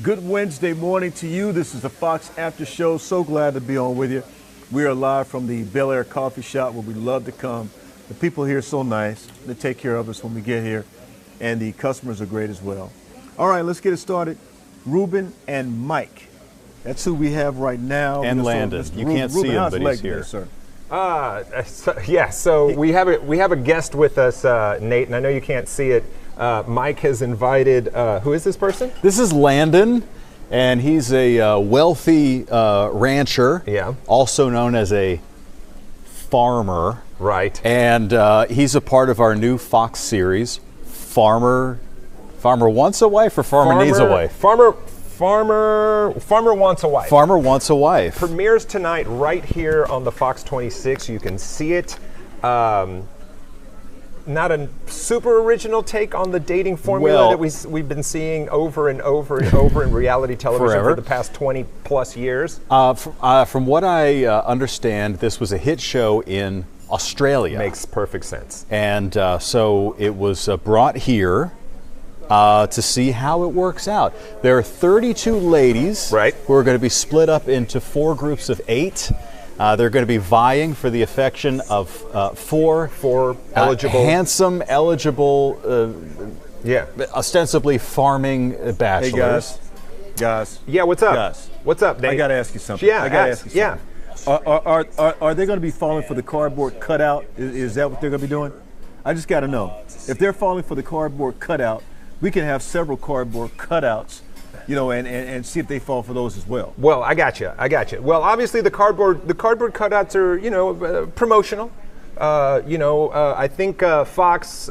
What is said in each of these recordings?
Good Wednesday morning to you. This is the Fox After Show. So glad to be on with you. We are live from the Bel Air Coffee Shop where we love to come. The people here are so nice. They take care of us when we get here, and the customers are great as well. All right, let's get it started. Ruben and Mike. That's who we have right now. And Landon. You can't see him, but he's here. Sir? So we have a guest with us, Nate, and I know you can't see it. Mike has invited, who is this person? This is Landon, and he's a wealthy rancher, also known as a farmer. Right. And he's a part of our new Fox series, Farmer Wants a Wife or Farmer Needs a Wife? Farmer Wants a Wife. Farmer Wants a Wife. Premieres tonight right here on the Fox 26. You can see it. Not a super original take on the dating formula that we've been seeing over and over and over in reality television for the past 20 plus years. From what I understand, this was a hit show in Australia. Makes perfect sense. And so it was brought here to see how it works out. There are 32 ladies who are going to be split up into 4 groups of 8. They're going to be vying for the affection of 4 eligible, handsome, eligible, ostensibly farming bachelors. Hey guys. Yeah, what's up? Guys. What's up, Nate? I got to ask you something. Yeah, I got to ask you something. Are they going to be falling for the cardboard cutout? Is that what they're going to be doing? I just got to know. If they're falling for the cardboard cutout, we can have several cardboard cutouts, and see if they fall for those as well. Well, I got you. Well, obviously the cardboard cutouts are, promotional. I think Fox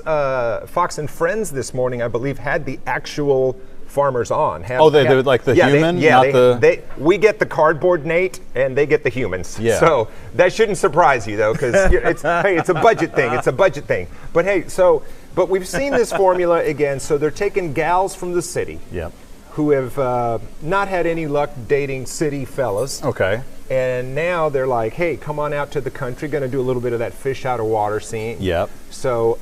and Friends this morning, I believe, had the actual farmers on. They would like the human? We get the cardboard, Nate, and they get the humans. Yeah. So that shouldn't surprise you, though, because it's a budget thing. It's a budget thing. But hey, but we've seen this formula again. So they're taking gals from the city. Yep. Who have not had any luck dating city fellas. Okay. And now they're like, hey, come on out to the country. Going to do a little bit of that fish out of water scene. Yep. So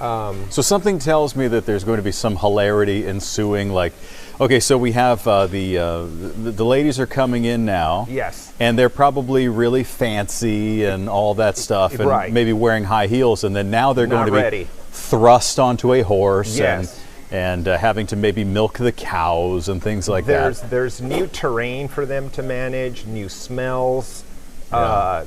something tells me that there's going to be some hilarity ensuing. Like, okay, so we have the ladies are coming in now. Yes. And they're probably really fancy and all that stuff, and maybe wearing high heels. And then now they're going to be thrust onto a horse. Yes. And having to maybe milk the cows and things like that. There's new terrain for them to manage, new smells, sounds,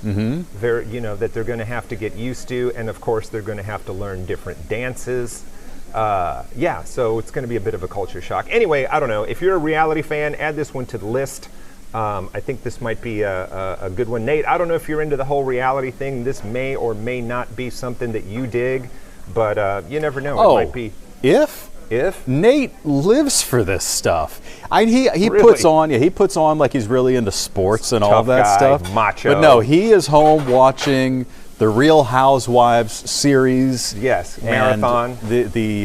that they're going to have to get used to, and of course they're going to have to learn different dances. So it's going to be a bit of a culture shock. Anyway, I don't know. If you're a reality fan, add this one to the list. I think this might be a good one. Nate, I don't know if you're into the whole reality thing. This may or may not be something that you dig. But you never know. It might be. If Nate lives for this stuff, he really? puts on like he's really into sports and all that stuff. Macho. But no, he is home watching the Real Housewives series. Yes, marathon. The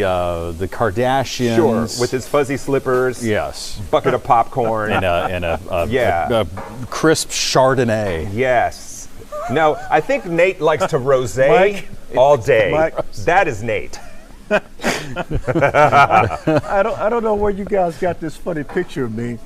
Kardashians. Sure, with his fuzzy slippers. Yes. Bucket of popcorn. and a crisp Chardonnay. Yes. No, I think Nate likes to rosé all day. That is Nate. I don't know where you guys got this funny picture of me,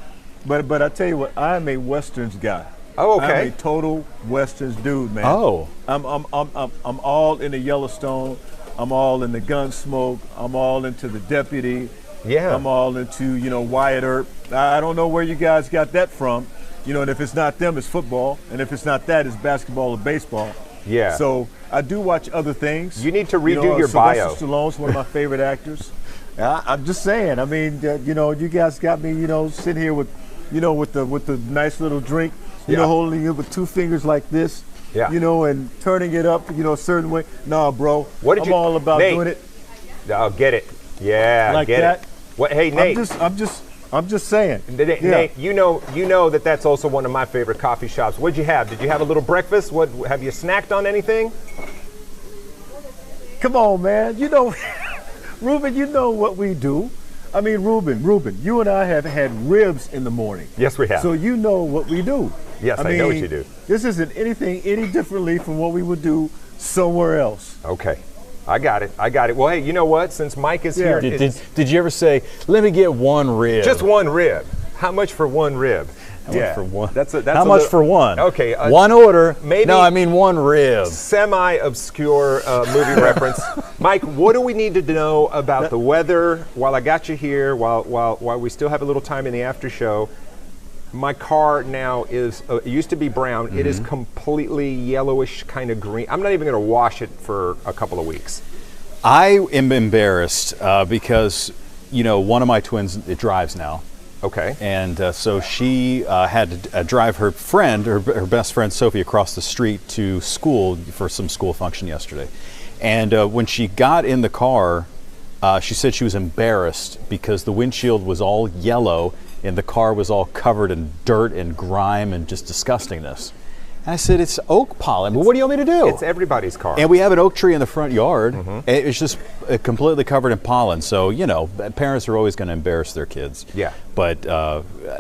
but I tell you what, I am a Westerns guy. Oh, okay. I'm a total Westerns dude, man. Oh. I'm all into Yellowstone. I'm all into Gunsmoke. I'm all into The Deputy. Yeah. I'm all into Wyatt Earp. I don't know where you guys got that from. And if it's not them, it's football. And if it's not that, it's basketball or baseball. Yeah. So I do watch other things. You need to redo your bio. Sylvester Stallone's one of my favorite actors. I'm just saying. I mean, you guys got me, sitting here with the nice little drink, holding it with 2 fingers like this, and turning it up, a certain way. Nah, bro. I'm all about Nate, doing it. I'll get it. Yeah, like get that. it. What? Hey, Nate. I'm just saying. Nate, you know that's also one of my favorite coffee shops. What'd you have? Did you have a little breakfast? What have you snacked on anything? Come on, man. Ruben, you know what we do. I mean, Ruben, you and I have had ribs in the morning. Yes, we have. So you know what we do. Yes, I know what you do. This isn't anything any differently from what we would do somewhere else. Okay. I got it. Well, hey, you know what? Since Mike is here, Did you ever say, let me get one rib? just one rib. How much for one rib? How much for one? That's How much for one? Okay. One order. Maybe. No, I mean one rib. Semi-obscure movie reference. Mike, what do we need to know about the weather? While I got you here, while we still have a little time in the after show, my car now is, it used to be brown. It is completely yellowish, kind of green. I'm not even going to wash it for a couple of weeks. I am embarrassed because, one of my twins, it drives now. Okay. And so she had to drive her friend, her best friend Sophie, across the street to school for some school function yesterday. And when she got in the car, she said she was embarrassed because the windshield was all yellow and the car was all covered in dirt and grime and just disgustingness. And I said, it's oak pollen. But what do you want me to do? It's everybody's car. And we have an oak tree in the front yard. And it's just completely covered in pollen. So, parents are always going to embarrass their kids. Yeah. But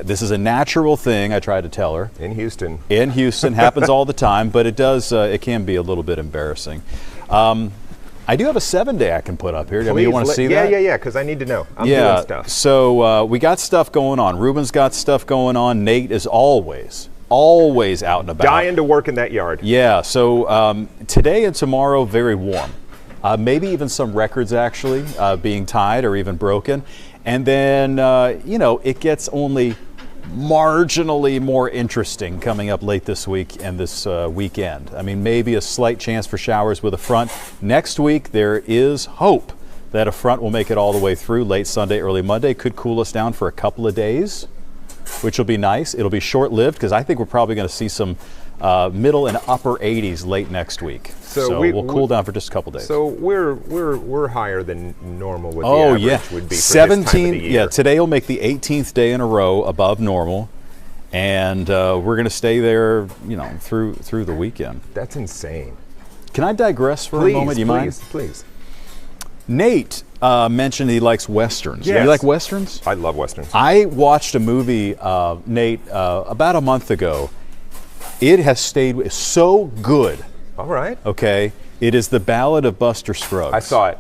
this is a natural thing, I try to tell her. In Houston. In Houston, happens all the time, but it does, it can be a little bit embarrassing. I do have a 7-day I can put up here. Please, you want to see that? Yeah, because I need to know. I'm doing stuff. So we got stuff going on. Ruben's got stuff going on. Nate is always out and about. Dying to work in that yard. Yeah, so today and tomorrow, very warm. Maybe even some records actually being tied or even broken. And then, it gets only marginally more interesting coming up late this week and this weekend. I mean, maybe a slight chance for showers with a front. Next week, there is hope that a front will make it all the way through late Sunday, early Monday. Could cool us down for a couple of days, which will be nice. It'll be short-lived because I think we're probably going to see some middle and upper 80s late next week. So we'll cool down for just a couple days. So we're higher than normal. What the average would be for 17. This time of the year. Yeah, today will make the 18th day in a row above normal, and we're going to stay there, through the weekend. That's insane. Can I digress for a moment? Do you mind? Please. Nate mentioned he likes westerns. Yes. You like westerns? I love westerns. I watched a movie, Nate, about a month ago. It has stayed so good. All right. Okay. It is The Ballad of Buster Scruggs. I saw it.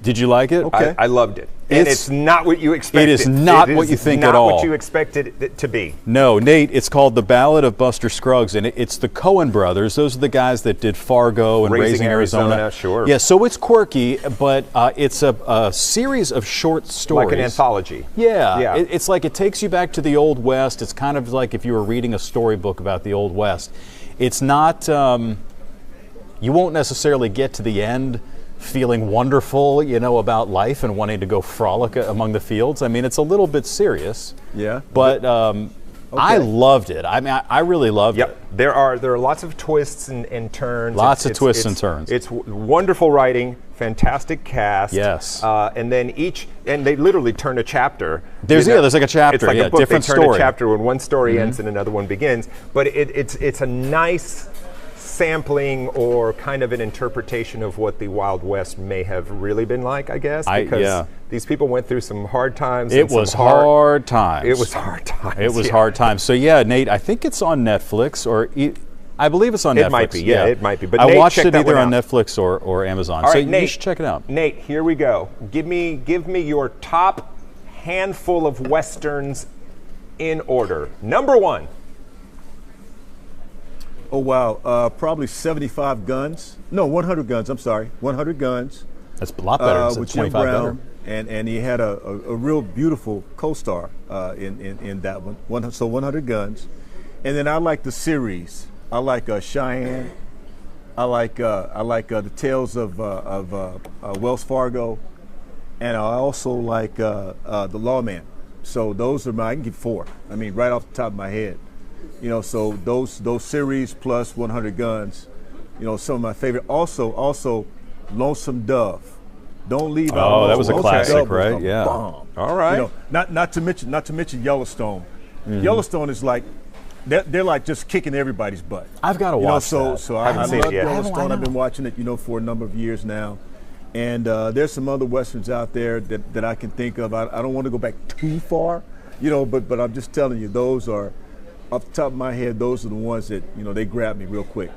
Did you like it? Okay. I loved it. And it's not what you expected. It is not what you think at all. Not what you expected it to be. No, Nate, it's called The Ballad of Buster Scruggs, and it's the Coen brothers. Those are the guys that did Fargo and Raising Arizona. Sure. Yeah, so it's quirky, but it's a series of short stories. Like an anthology. Yeah. It's like it takes you back to the Old West. It's kind of like if you were reading a storybook about the Old West. It's not, you won't necessarily get to the end feeling wonderful, about life and wanting to go frolic among the fields. I mean, it's a little bit serious. Yeah. But I loved it. I mean, I really loved it. There are lots of twists and turns. Lots of twists and turns. It's wonderful writing, fantastic cast. Yes. And then they literally turn a chapter. There's like a chapter. It's like a book. Different they turn story. a chapter when one story ends and another one begins. But it's a nice sampling or kind of an interpretation of what the Wild West may have really been like, I guess, because these people went through some hard times. It was hard times. It was hard times. It was hard times. So Nate, I think it's on Netflix, or I believe it's on Netflix. It might be, it might be. But I Nate, watched it either on out. Netflix or Amazon. All right, so Nate, you should check it out. Nate, here we go. Give me your top handful of westerns in order. Number 1. Oh, wow. Probably 75 guns. No, 100 guns. I'm sorry. 100 guns. That's a lot better. With Jim 25 Brown. better. And he had a real beautiful co-star in that one. So 100 guns. And then I like the series. I like Cheyenne. I like the Tales of Wells Fargo. And I also like The Lawman. So those are I can give 4. I mean, right off the top of my head. So those series plus 100 guns, some of my favorite. Also, Lonesome Dove. Don't leave out. Oh, that was a Lonesome classic, Dove was right? a Yeah. bomb. All right. Not to mention Yellowstone. Yellowstone is like they're like just kicking everybody's butt. I've got to watch that. So I haven't seen love it yet. Yellowstone. I've been watching it, for a number of years now. And there's some other westerns out there that I can think of. I don't want to go back too far, but I'm just telling you, those are, off the top of my head, those are the ones that, they grab me real quick.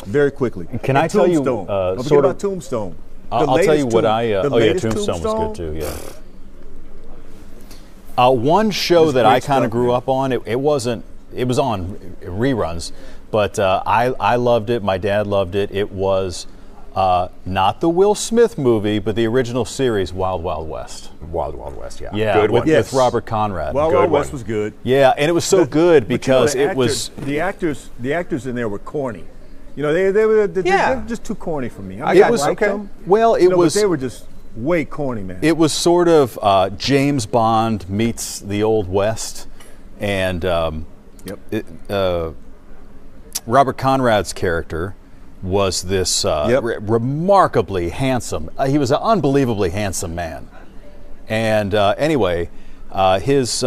very quickly. Can And I tell you, Tombstone. Don't forget sort of- about Tombstone. I'll tell you what the oh yeah, latest Tombstone was good too. Yeah. One show It was that great I kind of stuff, grew man. up on. It wasn't. It was on reruns, but I loved it. My dad loved it. It was not the Will Smith movie, but the original series, Wild Wild West. Wild Wild West, yeah. Yeah, Good with, one. Yes. with Robert Conrad. Wild Good Wild West one. was good. Yeah, and it was so good But you know, because the it was. the actors in there were corny. You know, they were just too corny for me. I mean, got I you. liked Okay. them, Well, it you know, was. but they were just way corny, man. It was sort of James Bond meets the Old West, and Robert Conrad's character was this remarkably handsome. He was an unbelievably handsome man, and anyway, his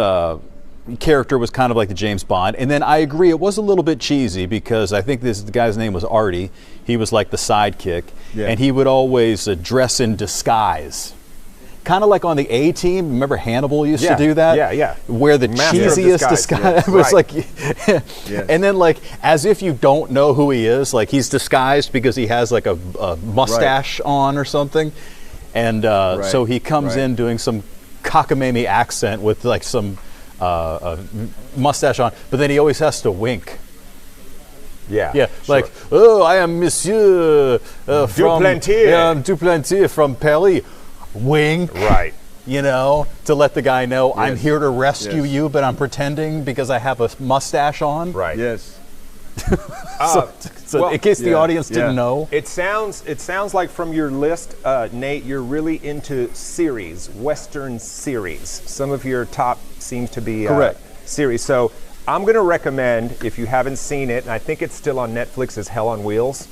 character was kind of like the James Bond. And then I agree, it was a little bit cheesy because I think the guy's name was Artie. He was like the sidekick, and he would always dress in disguise. Kind of like on the A-Team. Remember Hannibal used to do that? Yeah. Where the Master of cheesiest disguise was Right. like, and then like as if you don't know who he is, like he's disguised because he has like a mustache on or something, and so he comes in doing some cockamamie accent with like some mustache on, but then he always has to wink. Yeah, like, oh, I am Monsieur from Duplantier from Paris. Wink. Right. You know, to let the guy know I'm here to rescue you, but I'm pretending because I have a mustache on. Right. Yes. So well, in case the audience didn't know. It sounds like from your list, Nate, you're really into series, Western series. Some of your top seems to be Correct. Series. So I'm going to recommend, if you haven't seen it, and I think it's still on Netflix, is Hell on Wheels.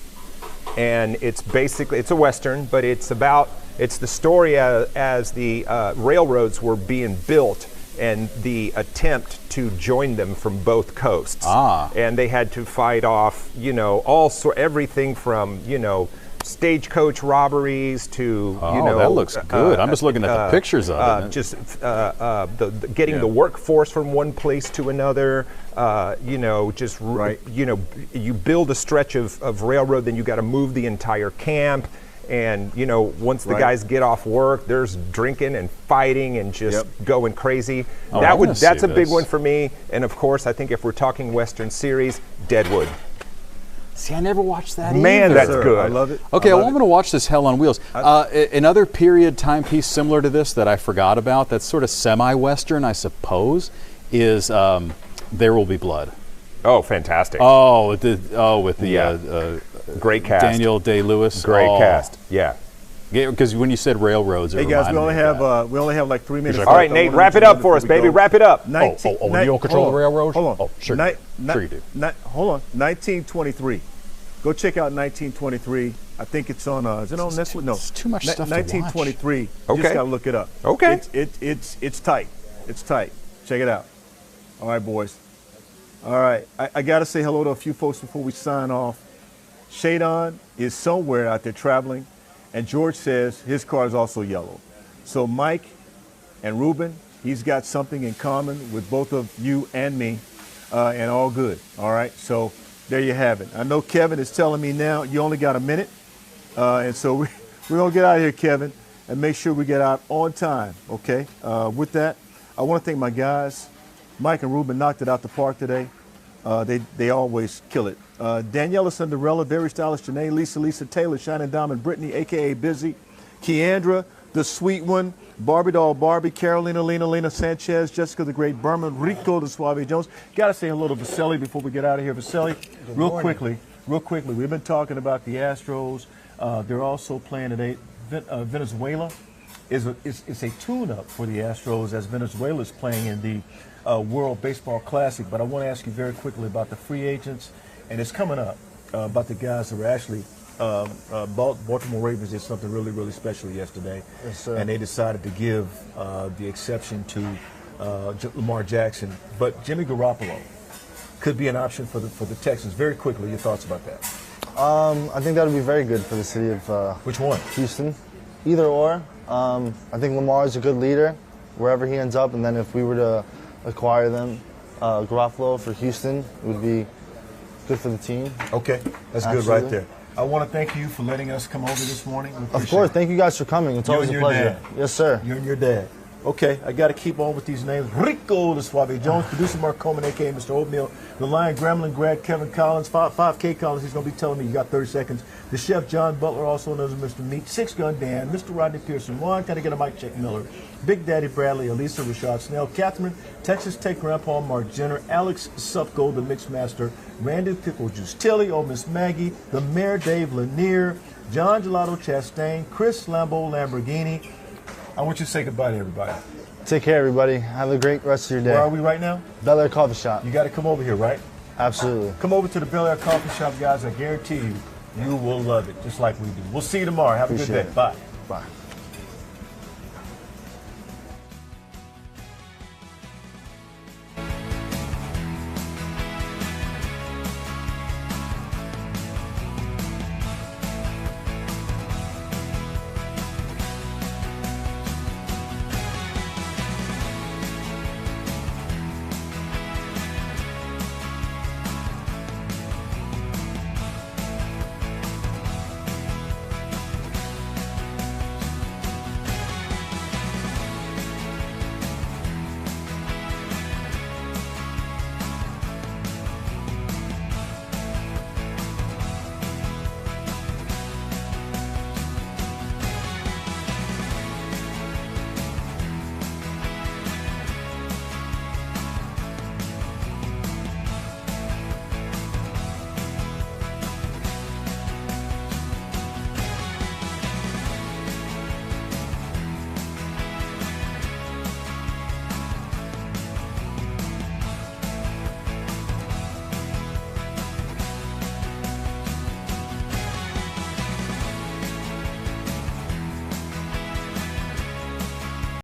And it's basically, it's a Western, but it's the story as the railroads were being built and the attempt to join them from both coasts. And they had to fight off, everything from, stagecoach robberies to, that looks good. I'm just looking at the pictures of it. Just getting the workforce from one place to another. You build a stretch of railroad, then you got to move the entire camp. And once the guys get off work, there's drinking and fighting and just going crazy. That's a big one for me. And of course, I think if we're talking Western series, Deadwood. See, I never watched that Man, either. that's good. I love it. Okay, I'm going to watch this Hell on Wheels. Another period timepiece similar to this that I forgot about, that's sort of semi-Western, I suppose, is There Will Be Blood. Oh, fantastic. With the great cast. Daniel Day-Lewis. Great cast. Yeah. Because when you said railroads, Hey guys, we only have like 3 minutes. All right, Nate, wrap it up for us, baby. Wrap it up. You don't control the railroad? Hold on. Oh, sure. Sure you do. Hold on. 1923. Go check out 1923. I think it's on. Is it on Netflix? No. It's too much stuff to watch. 1923. Okay. You just gotta look it up. Okay. It's tight. It's tight. Check it out. All right, boys. All right. I gotta say hello to a few folks before we sign off. Shadon is somewhere out there traveling, and George says his car is also yellow. So Mike and Ruben, he's got something in common with both of you and me, and all good. All right. So there you have it. I know Kevin is telling me now you only got a minute, and so we're gonna get out of here, Kevin, and make sure we get out on time. Okay. With that, I want to thank my guys. Mike and Ruben knocked it out the park today. They always kill it. Daniela Cinderella, very stylish Janae, Lisa Taylor, Shining Diamond, Brittany, a.k.a. Busy, Keandra, the sweet one, Barbie Doll Barbie, Carolina, Lena Sanchez, Jessica the Great, Berman, Rico the Suave Jones. Got to say hello to Vasily before we get out of here. Vasily, real quickly, we've been talking about the Astros. They're also playing today. Venezuela is a tune-up for the Astros as Venezuela is playing in the World Baseball Classic. But I want to ask you very quickly about the free agents, and it's coming up about the guys that were actually Baltimore Ravens did something really, really special yesterday. Yes, sir. And they decided to give the exception to Lamar Jackson. But Jimmy Garoppolo could be an option for the Texans. Very quickly, your thoughts about that? I think that would be very good for the city of Which one? Houston. Either or. I think Lamar is a good leader wherever he ends up, and then if we were to acquire them, Garoppolo for Houston, it would be good for the team. Okay, that's good Absolutely. right there. I want to thank you for letting us come over this morning. Of course, thank you guys for coming. It's always a pleasure. Dad. Yes, sir. You and your dad. Okay, I got to keep on with these names. Rico the Suave Jones, producer Mark Coleman, a.k.a. Mr. Oatmeal, the Lion Gremlin, Greg, Kevin Collins, 5K Collins, he's going to be telling me you got 30 seconds. The chef, John Butler, also known as Mr. Meat, Six Gun Dan, Mr. Rodney Pearson, Juan, got to get a mic check Miller, Big Daddy Bradley, Elisa Rashad Snell, Catherine, Texas Tech Grandpa, Mark Jenner, Alex Supko, the Mix Master, Randy Pickle Juice, Tilly, oh Miss Maggie, the Mayor Dave Lanier, John Gelato Chastain, Chris Lambo Lamborghini. I want you to say goodbye to everybody. Take care, everybody. Have a great rest of your day. Where are we right now? Bel Air Coffee Shop. You got to come over here, right? Absolutely. Come over to the Bel Air Coffee Shop, guys. I guarantee you, you will love it, just like we do. We'll see you tomorrow. Have a good day. Appreciate it. Bye. Bye.